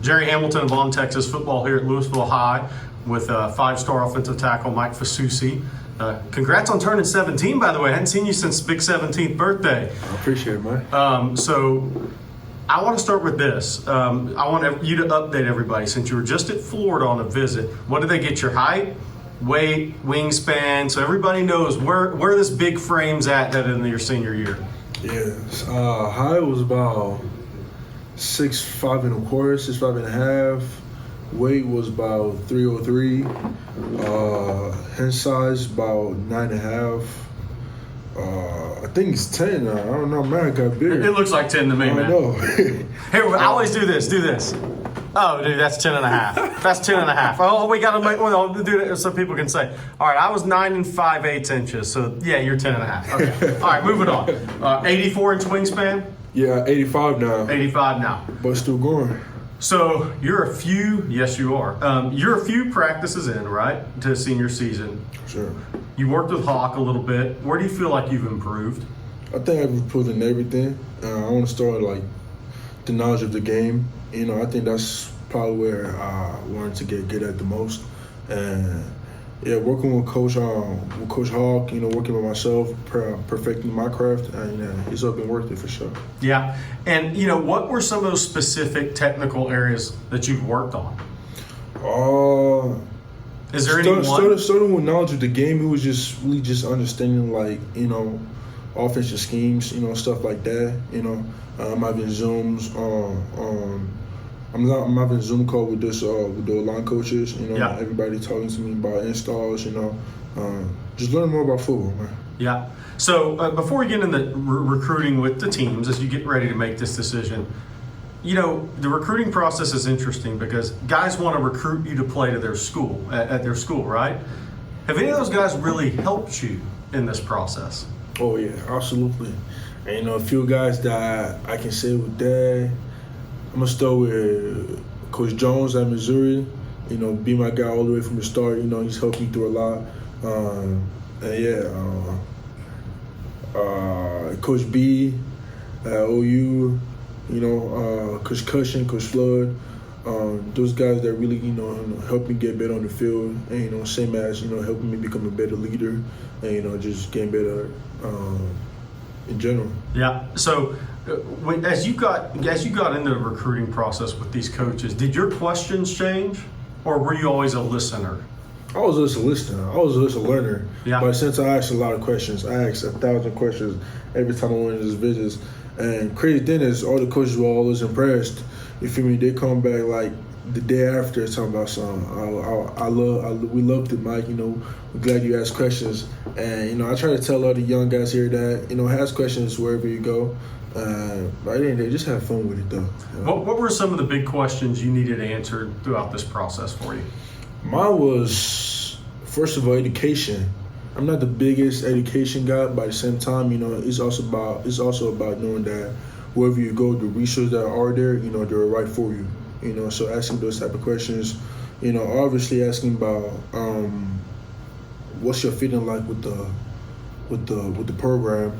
Gerry Hamilton of On Texas Football here at Louisville High with five-star offensive tackle Mike Fasusi. Congrats on turning 17, by the way. I hadn't seen you since big 17th birthday. I appreciate it, man. So I want to start with this. I want you to update everybody. Since you were just at Florida on a visit, what did they get your height, weight, wingspan, so everybody knows where this big frame's at in your senior year? Yes. Height was about 6'5" and a quarter, 6'5" and a half. Weight was about 303. Hand size about 9.5. I think it's 10 now. I don't know, man. I got bigger. It looks like 10 to me, man. I know. Here, I always do this. Oh, dude, that's 10 and a half. That's 10 and a half. Oh, we got to do it so people can say, all right, I was 9 5/8 inches. So, yeah, you're 10 and a half. Okay. All right, moving on. 84-inch wingspan? Yeah, 85 now. 85 now. But still going. So you're a few practices in, right, to senior season. Sure. You worked with Hawk a little bit. Where do you feel like you've improved? I think I've improved in everything. I want to start like the knowledge of the game. You know, I think that's probably where I wanted to get good at the most. And yeah, working with Coach Hawk, you know, working with myself, perfecting my craft, and it's all been worth it for sure. Yeah, and you know, what were some of those specific technical areas that you've worked on? Is there any one? Starting with knowledge of the game, it was just really just understanding, like, you know, offensive schemes, you know, stuff like that. You know, I'm having Zooms I'm having Zoom call with the line coaches, you know, yeah. Everybody talking to me about installs, you know, just learning more about football, man. Yeah. So before we get into recruiting with the teams, as you get ready to make this decision, you know, the recruiting process is interesting because guys want to recruit you to play to their school, at their school, right? Have any of those guys really helped you in this process? Oh, yeah, absolutely. And, you know, a few guys that I can say with that, I'm going to start with Coach Jones at Missouri. You know, be my guy all the way from the start. You know, he's helped me through a lot. Coach B at OU, you know, Coach Cushion, Coach Flood. Those guys that really, you know, helped me get better on the field. And, you know, same as, you know, helping me become a better leader and, you know, just getting better in general. Yeah. So as you got into the recruiting process with these coaches, did your questions change, or were you always a listener? I was just a listener. I was just a learner. Yeah. But since I asked a lot of questions, I asked 1,000 questions every time I went to these visits. And crazy thing is, all the coaches were always impressed. You feel me? They come back like the day after talking about something. We loved it, Mike. You know, we're glad you asked questions. And, you know, I try to tell all the young guys here that, you know, ask questions wherever you go. But they just have fun with it, though. You know? What were some of the big questions you needed answered throughout this process for you? Mine was, first of all, education. I'm not the biggest education guy, but at the same time, you know, it's also about knowing that wherever you go, the resources that are there, you know, they're right for you. You know, so asking those type of questions, you know, obviously asking about what's your feeling like with the program.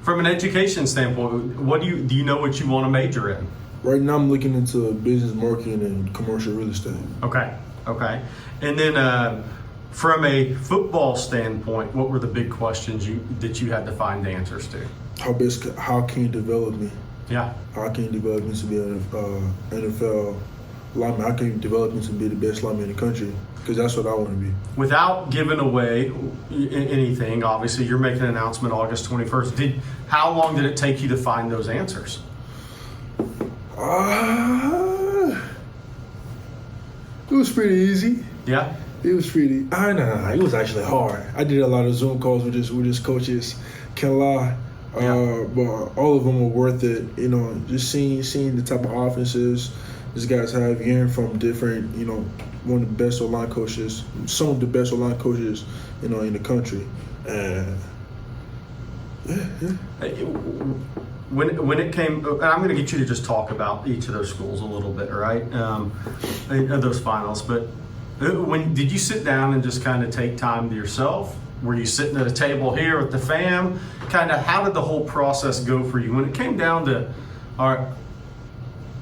From an education standpoint, what do you know what you want to major in? Right now, I'm looking into business marketing and commercial real estate. Okay. And then from a football standpoint, what were the big questions that you had to find answers to? How can you develop me? Yeah. How can you develop me to be an NFL lineman? How can you develop me to be the best lineman in the country? Because that's what I want to be. Without giving away anything, obviously you're making an announcement August 21st. How long did it take you to find those answers? It was pretty easy. Yeah. It was pretty. No. It was actually hard. I did a lot of Zoom calls with just coaches. Can't lie. Yeah. But all of them were worth it. You know, just seeing the type of offenses these guys have, hearing from different, you know, one of the best O-line coaches, some of the best O-line coaches, you know, in the country. And When it came, and I'm going to get you to just talk about each of those schools a little bit, right? Those finals. But did you sit down and just kind of take time to yourself? Were you sitting at a table here with the fam? Kind of, how did the whole process go for you when it came down to, all right,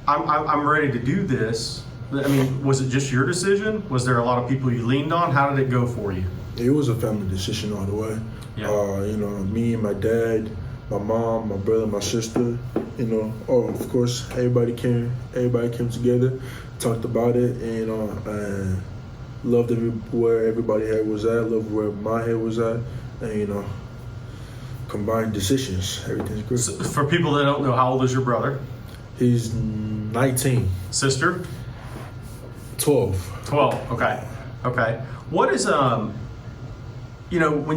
I'm ready to do this. I mean, was it just your decision? Was there a lot of people you leaned on? How did it go for you? It was a family decision all the way. Yeah. You know, me and my dad, my mom, my brother, my sister. You know, of course, everybody came together, talked about it, and and loved where everybody head was at, loved where my head was at, and combined decisions. Everything's great. So for people that don't know, how old is your brother? He's 19. Sister? 12. 12. Okay. What is when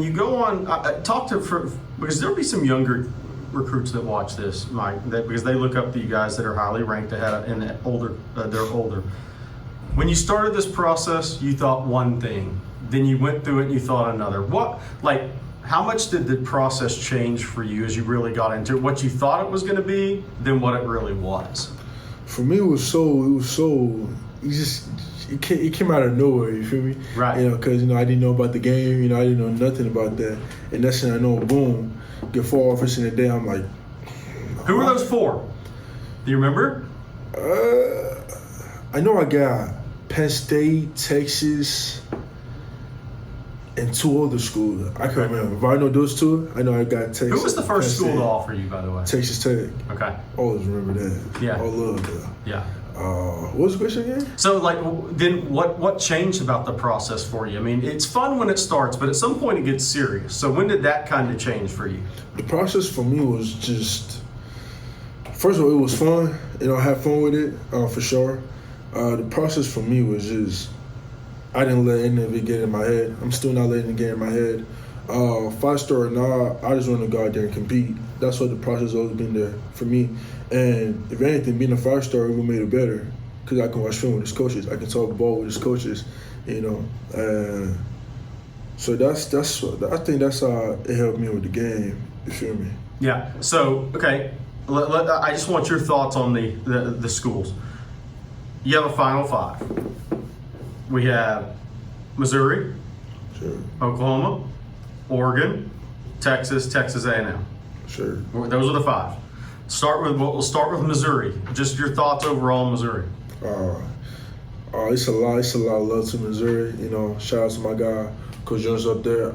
you go on, because there'll be some younger recruits that watch this, Mike, because they look up to you guys that are highly ranked ahead and they're older. When you started this process, you thought one thing, then you went through it and you thought another. How much did the process change for you as you really got into it? What you thought it was going to be, then what it really was? For me, it came out of nowhere, you feel me? Right. Because, I didn't know about the game, I didn't know nothing about that. And that's when I know, boom, get 4 offers in a day, I'm like. Who were those 4? Do you remember? I know I got Penn State, Texas, and 2 other schools. I can't remember. But I know those 2. I know I got Texas. Who was the first Penn school State. to offer you, by the way? Texas Tech. Okay. Always remember that. Yeah. I love that. Yeah. What was the question again? So, then what changed about the process for you? I mean, it's fun when it starts, but at some point it gets serious. So when did that kind of change for you? The process for me was just, first of all, it was fun. I had fun with it, for sure. The process for me was just, I didn't let any of it get in my head. I'm still not letting it get in my head. 5-star or not, I just want to go out there and compete. That's what the process has always been there for me. And if anything, being a 5-star even made it better because I can watch film with his coaches. I can talk ball with his coaches, So I think that's how it helped me with the game. You feel me? Yeah. So, okay, I just want your thoughts on the schools. You have a Final 5. We have Missouri, Sure. Oklahoma, Oregon, Texas A&M. Sure. Those are the 5. We'll start with Missouri. Just your thoughts overall on Missouri. It's a lot of love to Missouri. Shout out to my guy, Coach Jones up there.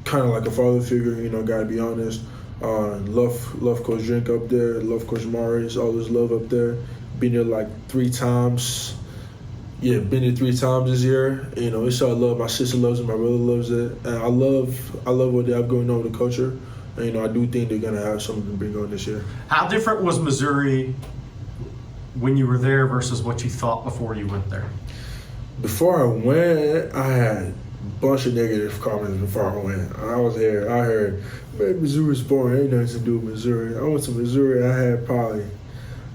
Kind of like a father figure, gotta be honest. Love Coach Drink up there. Love Coach Morris. All this love up there. Been there like 3 times. Yeah, been there 3 times this year. It's all love. My sister loves it. My brother loves it. And I love what they have going on with the culture. And, I do think they're going to have something to bring on this year. How different was Missouri when you were there versus what you thought before you went there? Before I went, I had a bunch of negative comments before I went. I was there. I heard, man, Missouri's boring. Ain't nothing to do with Missouri. I went to Missouri.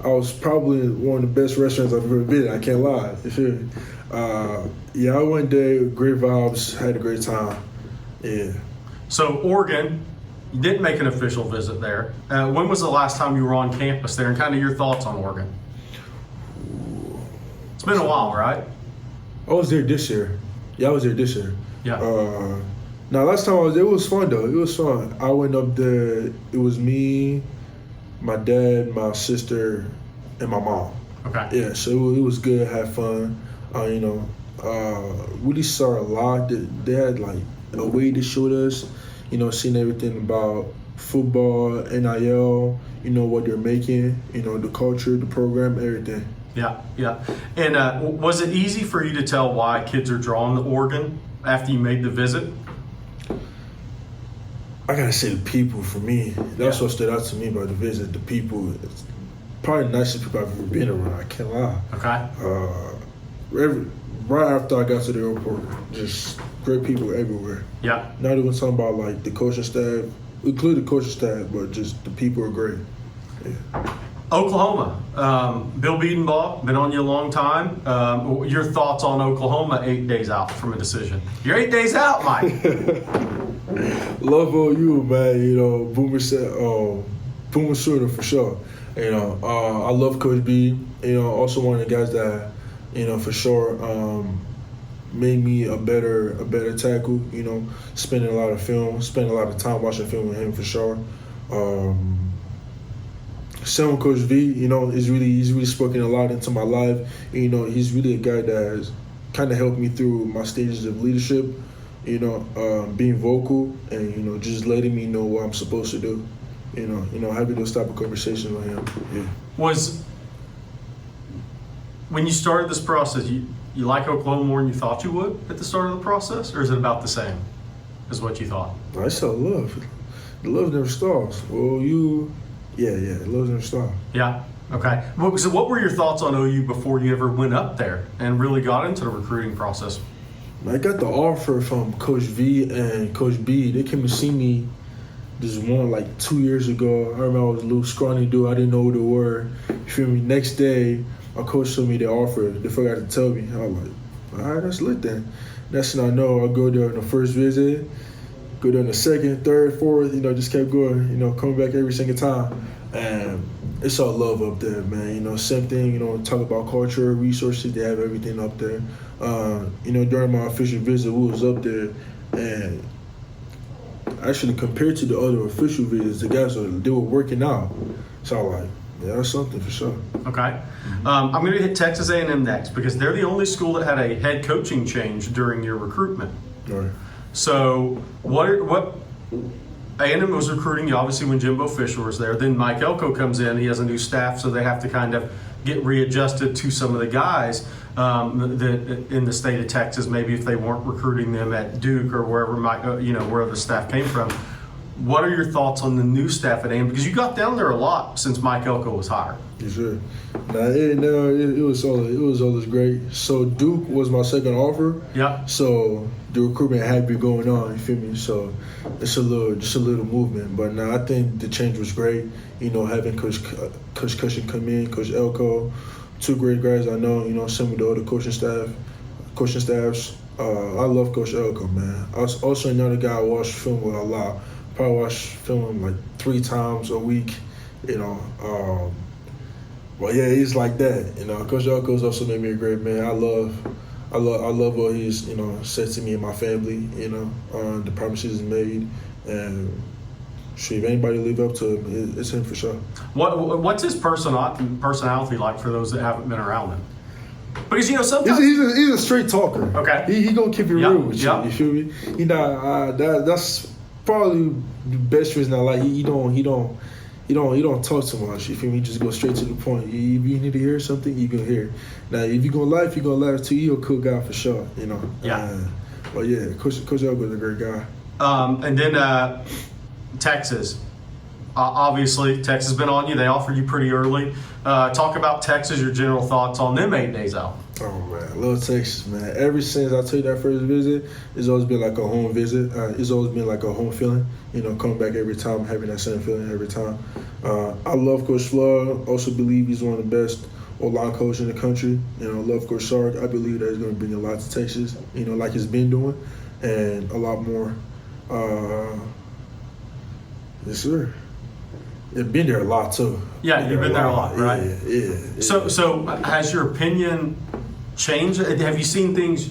I was probably one of the best restaurants I've ever been. I can't lie. You feel me? I went there. Great vibes. Had a great time. Yeah. So Oregon, you didn't make an official visit there. When was the last time you were on campus there, and kind of your thoughts on Oregon? It's been a while, right? I was there this year. Yeah, I was there this year. Yeah. Now, last time I was there, it was fun, though. It was fun. I went up there. It was me, my dad, my sister, and my mom. Okay. Yeah, so it was good. Had fun. Really saw a lot. They had, a way to show us, seeing everything about football, NIL, what they're making, the culture, the program, everything. Yeah. And was it easy for you to tell why kids are drawn to Oregon after you made the visit? I gotta say the people for me. That's what stood out to me about the visit. The people, it's probably the nicest people I've ever been around. I can't lie. Okay. Right after I got to the airport, just great people everywhere. Yeah. Not even talking about the coaching staff, include the coaching staff, but just the people are great. Yeah. Oklahoma, Bill Bedenbaugh, been on you a long time. Your thoughts on Oklahoma 8 days out from a decision? You're 8 days out, Mike. Love OU, man. Boomer Shooter for sure. I love Coach B. Also one of the guys that, for sure, made me a better tackle. Spending a lot of time watching film with him for sure. same with Coach V. You know, he's really spoken a lot into my life. And, you know, he's really a guy that has kind of helped me through my stages of leadership. You know, being vocal and, you know, just letting me know what I'm supposed to do. You know, having those type of conversations with him. Yeah. Was when you started this process, you like Oklahoma more than you thought you would at the start of the process, or is it about the same as what you thought? I saw love. The love never stops. Well, love never stops. Yeah. Okay. So what were your thoughts on OU before you ever went up there and really got into the recruiting process? I got the offer from Coach V and Coach B. They came to see me this one like 2 years ago. I remember I was a little scrawny dude. I didn't know who they were. You feel me? Next day, my coach told me the offer. They forgot to tell me. I was like, all right, that's lit then. Next thing I know, I'll go there on the first visit, go there on the second, third, fourth, you know, just kept going, you know, coming back every single time. And it's all love up there, man. You know, same thing, you know, talk about culture, resources, they have everything up there. You know, during my official visit, we was up there, and actually compared to the other official visits, the guys, they were working out. So I was like, yeah, that's something for sure. Okay. I'm going to hit Texas A&M next because they're the only school that had a head coaching change during your recruitment. All right. So what A&M was recruiting you obviously when Jimbo Fisher was there. Then Mike Elko comes in. He has a new staff, so they have to kind of get readjusted to some of the guys that in the state of Texas. Maybe if they weren't recruiting them at Duke or wherever where the staff came from. What are your thoughts on the new staff at A&M? Because you got down there a lot since Mike Elko was hired. Yes, sir. It was always great. So Duke was my second offer. Yeah. So the recruitment had been going on. You feel me? So it's just a little movement. But now I think the change was great. You know, having Coach Cushion come in, Coach Elko, two great guys I know. You know, some of the other coaching staffs. I love Coach Elko, man. I was also another guy I watched film with a lot. Probably watch film like 3 times a week, you know. But yeah, he's like that, you know. Coach Elko's also made me a great man. I love what he's, you know, said to me and my family, you know, the promises he's made, and if anybody live up to him, it's him for sure. What's his personality like for those that haven't been around him? Because, you know, sometimes he's a straight talker. Okay. He gonna keep it real with you. You feel me? You know, that's probably the best reason I like. He don't talk too much. You feel me? He just go straight to the point. If you need to hear something, you gonna hear. Now, if you gonna laugh too. He's a cool guy for sure. You know. Yeah. But yeah, Coach Elko is a great guy. And then Texas. Obviously, Texas has been on you. They offered you pretty early. Talk about Texas. Your general thoughts on them 8 days out. Oh man, I love Texas, man. Ever since I took that first visit, it's always been like a home visit. It's always been like a home feeling. You know, coming back every time, having that same feeling every time. I love Coach Floyd. Also believe he's one of the best O-line coaches in the country. You know, love Coach Sark. I believe that he's going to bring a lot to Texas. You know, like he's been doing, and a lot more. Yes, sir. You've been there a lot too. Yeah, you've been there a lot, right? Yeah. So has your opinion changed? Have you seen things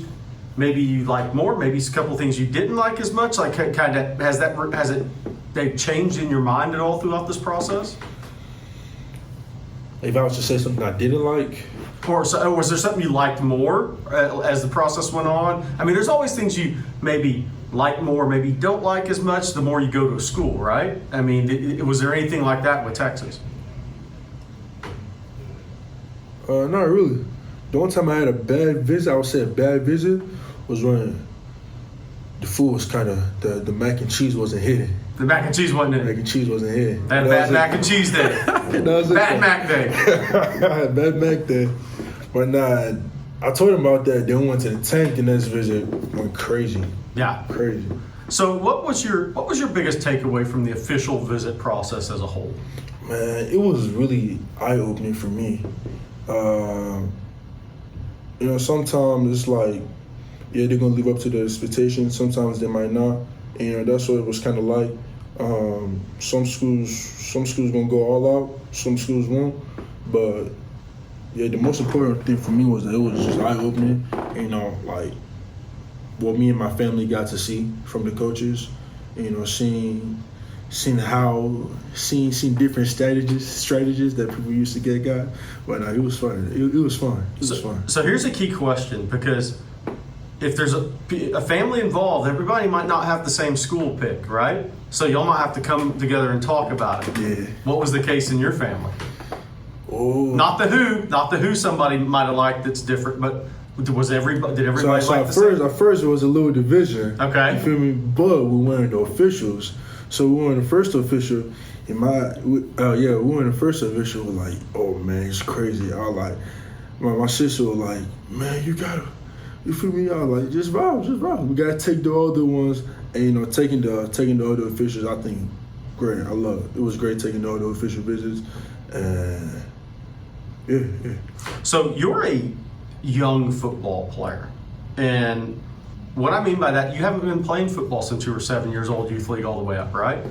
maybe you like more? Maybe a couple of things you didn't like as much. Like, kind of they've changed in your mind at all throughout this process? If I was to say something I didn't like, or was there something you liked more as the process went on? I mean, there's always things you maybe like more, maybe don't like as much the more you go to a school, right? I mean, was there anything like that with Texas? Not really. The one time I had a bad visit, I would say a bad visit, was when the food was kind of, the mac and cheese wasn't hitting. The mac and cheese wasn't in it. Mac and cheese wasn't hitting. That bad mac and cheese day. Bad Mac day. Bad Mac day. But nah, I told him about that. Then we went to the tank. The next visit went crazy. Yeah. Crazy. So what was your biggest takeaway from the official visit process as a whole? Man, it was really eye-opening for me. You know, sometimes it's like, yeah, they're gonna live up to the expectations. Sometimes they might not. And, you know, that's what it was kind of like. Some schools gonna go all out. Some schools won't. But yeah, the most important thing for me was that it was just eye-opening. You know, like what me and my family got to see from the coaches. You know, seeing seen different strategies that people used to get guys. But no, it was fun. It was fun. It was fun. So here's a key question, because if there's a family involved, everybody might not have the same school pick, right? So y'all might have to come together and talk about it. Yeah. What was the case in your family? Oh. Not the who somebody might have liked that's different, but did everybody like the same? At first it was a little division. Okay. You feel me? But we weren't the officials. So we weren't the first official. We weren't the first official. We're like, oh man, it's crazy. I was like, my sister was like, man, you feel me? I was like, just vibe. We gotta take the other ones, and taking the other officials. I think great. I love it. It was great taking the other official visits, and yeah. So you're a young football player, and what I mean by that, you haven't been playing football since you were 7 years old, youth league all the way up, right?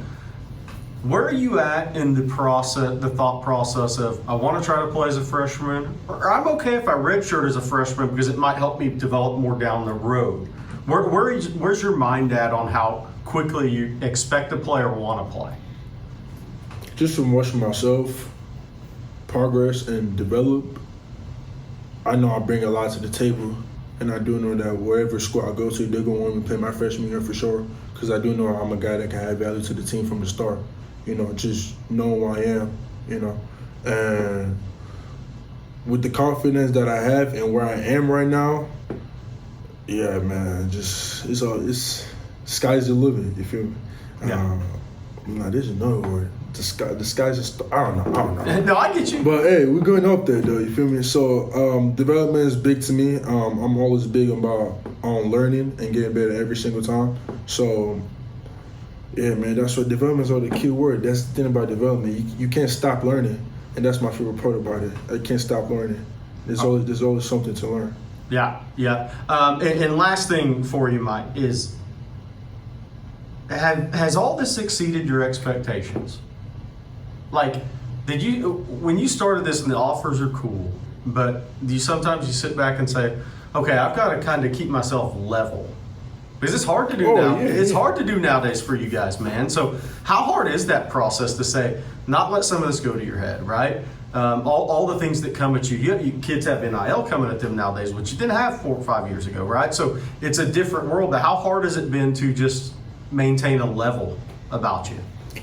Where are you at in the thought process of, I want to try to play as a freshman, or I'm okay if I redshirt as a freshman because it might help me develop more down the road? Where's your mind at on how quickly you expect a player want to play? Just from watching myself progress and develop, I know I bring a lot to the table, and I do know that wherever school I go to, they're going to want me to play my freshman year for sure, because I do know I'm a guy that can add value to the team from the start, just knowing who I am, and with the confidence that I have and where I am right now, yeah, man, it's sky's the limit, you feel me? Yeah. There's another word. The sky's just, I don't know. No, I get you. But hey, we're going up there though, you feel me? So development is big to me. I'm always big about learning and getting better every single time. So yeah, man, that's what development is the key word. That's the thing about development. You can't stop learning, and that's my favorite part about it. I can't stop learning. There's always something to learn. Yeah. And last thing for you, Mike, is has all this exceeded your expectations? Like, when you started this and the offers are cool, but sometimes you sit back and say, okay, I've got to kind of keep myself level. Because it's hard to do now. Yeah, it's hard to do nowadays for you guys, man. So how hard is that process to say, not let some of this go to your head, right? All the things that come at you. You kids have NIL coming at them nowadays, which you didn't have 4 or 5 years ago, right? So it's a different world. But how hard has it been to just maintain a level about you?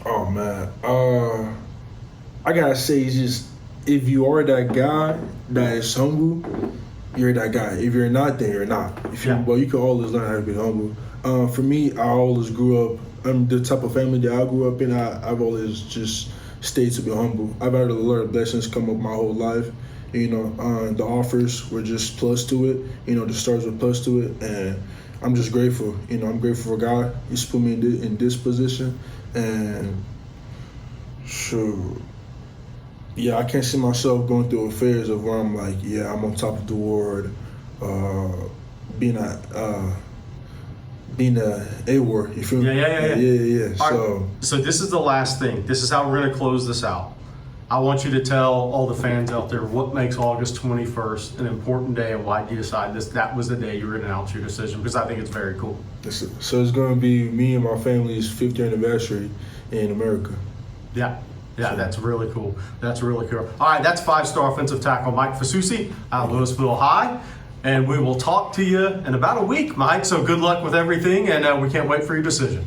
Oh man, I gotta say, it's just, if you are that guy that is humble, you're that guy. If you're not, then you're not. But you can always learn how to be humble. For me, I always grew up. I'm the type of family that I grew up in. I've always just stayed to be humble. I've had a lot of blessings come up my whole life. The offers were just plus to it. The stars were plus to it, and I'm just grateful. I'm grateful for God. He's put me in this position, and sure. Yeah, I can't see myself going through affairs of where I'm like, yeah, I'm on top of the world, being a A-word, you feel me? Yeah. So this is the last thing. This is how we're going to close this out. I want you to tell all the fans out there what makes August 21st an important day and why you decide that was the day you were going to announce your decision, because I think it's very cool. So it's going to be me and my family's 50th anniversary in America. Yeah, that's really cool. All right, that's 5-star offensive tackle Mike Fasusi out of Louisville High. And we will talk to you in about a week, Mike. So good luck with everything, and we can't wait for your decision.